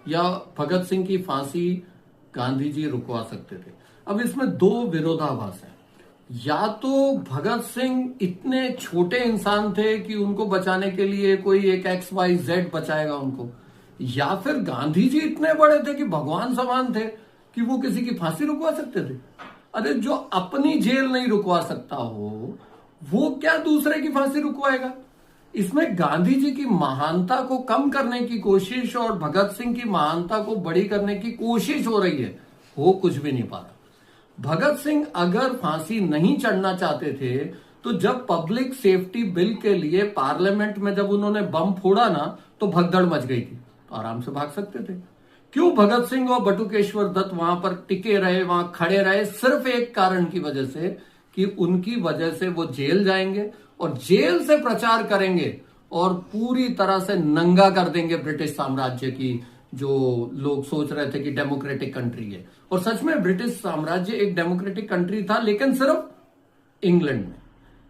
या भगत सिंह की फांसी गांधी जी रुकवा सकते थे। अब इसमें दो विरोधाभास है। या तो भगत सिंह इतने छोटे इंसान थे कि उनको बचाने के लिए कोई एक XYZ बचाएगा उनको, या फिर गांधी जी इतने बड़े थे कि भगवान समान थे कि वो किसी की फांसी रुकवा सकते थे। अरे जो अपनी जेल नहीं रुकवा सकता हो वो क्या दूसरे की फांसी रुकवाएगा। इसमें गांधी जी की महानता को कम करने की कोशिश और भगत सिंह की महानता को बड़ी करने की कोशिश हो रही है, हो कुछ भी नहीं पा रहा। भगत सिंह अगर फांसी नहीं चढ़ना चाहते थे तो जब पब्लिक सेफ्टी बिल के लिए पार्लियामेंट में जब उन्होंने बम फोड़ा ना तो भगदड़ मच गई थी, तो आराम से भाग सकते थे। क्यों भगत सिंह और बटुकेश्वर दत्त वहां पर टिके रहे, वहां खड़े रहे? सिर्फ एक कारण की वजह से कि उनकी वजह से वो जेल जाएंगे और जेल से प्रचार करेंगे और पूरी तरह से नंगा कर देंगे ब्रिटिश साम्राज्य की जो लोग सोच रहे थे कि डेमोक्रेटिक कंट्री है। और सच में ब्रिटिश साम्राज्य एक डेमोक्रेटिक कंट्री था, लेकिन सिर्फ इंग्लैंड में।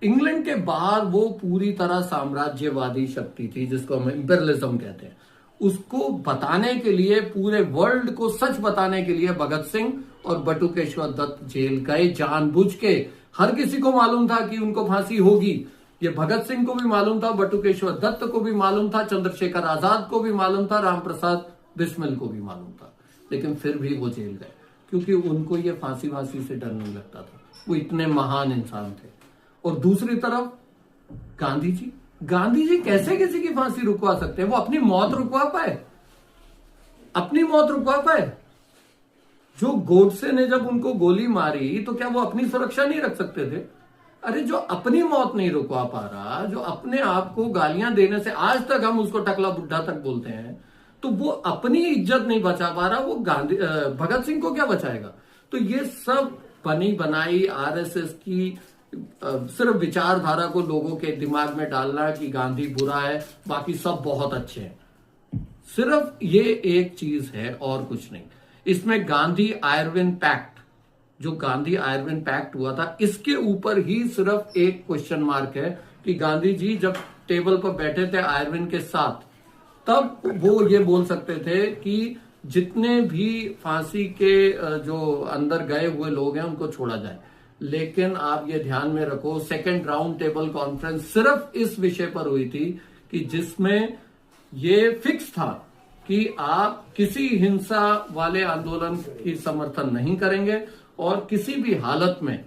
इंग्लैंड के बाहर वो पूरी तरह साम्राज्यवादी शक्ति थी, जिसको हम इंपीरियलिज्म कहते हैं। उसको बताने के लिए, पूरे वर्ल्ड को सच बताने के लिए भगत सिंह और बटुकेश्वर दत्त जेल गए जानबूझ के। हर किसी को मालूम था कि उनको फांसी होगी। ये भगत सिंह को भी मालूम था, बटुकेश्वर दत्त को भी मालूम था, चंद्रशेखर आजाद को भी मालूम था, रामप्रसाद बिस्मिल को भी मालूम था, लेकिन फिर भी वो जेल गए क्योंकि उनको ये फांसी से डर नहीं लगता था। वो इतने महान इंसान थे। और दूसरी तरफ गांधी जी कैसे किसी की फांसी रुकवा सकते हैं? वो अपनी मौत रुकवा पाए? अपनी मौत रुकवा पाए? जो गोडसे ने जब उनको गोली मारी तो क्या वो अपनी सुरक्षा नहीं रख सकते थे? अरे जो अपनी मौत नहीं रुकवा पा रहा, जो अपने आप को गालियां देने से आज तक हम उसको टकला बुढ़ा तक बोलते हैं, तो वो अपनी इज्जत नहीं बचा पा रहा, वो भगत सिंह को क्या बचाएगा? तो ये सब बनी बनाई आरएसएस की सिर्फ विचारधारा को लोगों के दिमाग में डालना कि गांधी बुरा है, बाकी सब बहुत अच्छे हैं। सिर्फ ये एक चीज है और कुछ नहीं। इसमें गांधी आयरविन पैक्ट, जो गांधी आयरविन पैक्ट हुआ था, इसके ऊपर ही सिर्फ एक क्वेश्चन मार्क है कि गांधी जी जब टेबल पर बैठे थे आयरविन के साथ, तब वो ये बोल सकते थे कि जितने भी फांसी के जो अंदर गए हुए लोग हैं उनको छोड़ा जाए। लेकिन आप ये ध्यान में रखो, सेकंड राउंड टेबल कॉन्फ्रेंस सिर्फ इस विषय पर हुई थी कि जिसमें ये फिक्स था कि आप किसी हिंसा वाले आंदोलन की समर्थन नहीं करेंगे और किसी भी हालत में